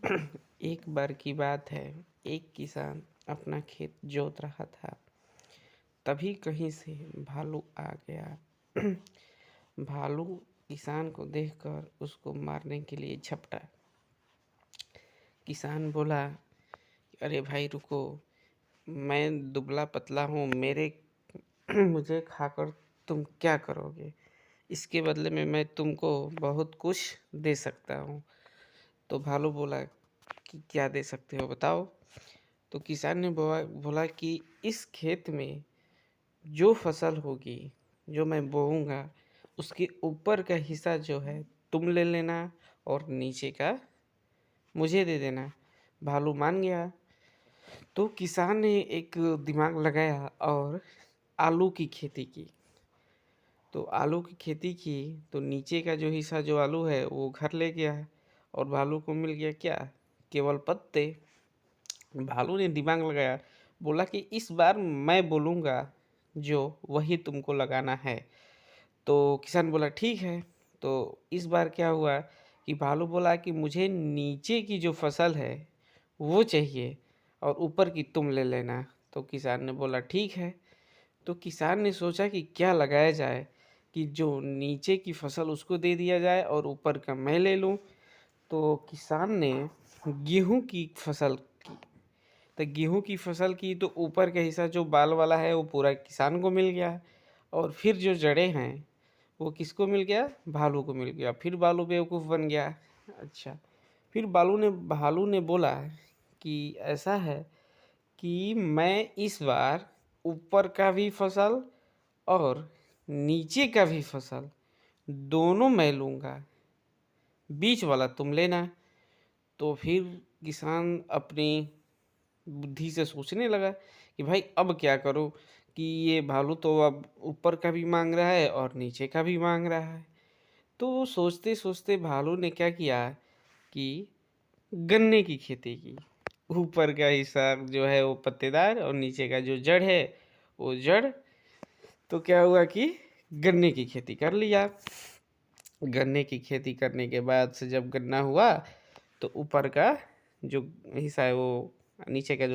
एक बार की बात है, एक किसान अपना खेत जोत रहा था। तभी कहीं से भालू आ गया। भालू किसान को देखकर उसको मारने के लिए झपटा। किसान बोला, अरे भाई रुको, मैं दुबला पतला हूँ, मेरे मुझे खाकर तुम क्या करोगे? इसके बदले में मैं तुमको बहुत कुछ दे सकता हूँ। तो भालू बोला कि क्या दे सकते हो बताओ। तो किसान ने बोला कि इस खेत में जो फसल होगी, जो मैं बोऊंगा, उसके ऊपर का हिस्सा जो है तुम ले लेना और नीचे का मुझे दे देना। भालू मान गया। तो किसान ने एक दिमाग लगाया और आलू की खेती की। तो आलू की खेती की तो नीचे का जो हिस्सा जो आलू है वो घर ले गया और भालू को मिल गया क्या? केवल पत्ते। भालू ने दिमाग लगाया, बोला कि इस बार मैं बोलूँगा जो वही तुमको लगाना है। तो किसान बोला ठीक है। तो इस बार क्या हुआ कि भालू बोला कि मुझे नीचे की जो फसल है वो चाहिए और ऊपर की तुम ले लेना। तो किसान ने बोला ठीक है। तो किसान ने सोचा कि क्या लगाया जाए कि जो नीचे की फसल उसको दे दिया जाए और ऊपर का मैं ले लूं। तो किसान ने गेहूं की फसल की। तो गेहूं की फसल की तो ऊपर का हिस्सा जो बाल वाला है वो पूरा किसान को मिल गया और फिर जो जड़ें हैं वो किसको मिल गया? भालू को मिल गया। फिर भालू बेवकूफ़ बन गया। अच्छा, फिर भालू ने बोला कि ऐसा है कि मैं इस बार ऊपर का भी फसल और नीचे का भी फसल दोनों मैं लूँगा, बीच वाला तुम लेना। तो फिर किसान अपनी बुद्धि से सोचने लगा कि भाई अब क्या करूं कि ये भालू तो अब ऊपर का भी मांग रहा है और नीचे का भी मांग रहा है। तो सोचते सोचते भालू ने क्या किया कि गन्ने की खेती की। ऊपर का हिस्सा जो है वो पत्तेदार और नीचे का जो जड़ है वो जड़। तो क्या हुआ कि गन्ने की खेती कर लिया। गन्ने की खेती करने के बाद से जब गन्ना हुआ तो ऊपर का जो हिस्सा है वो नीचे का जो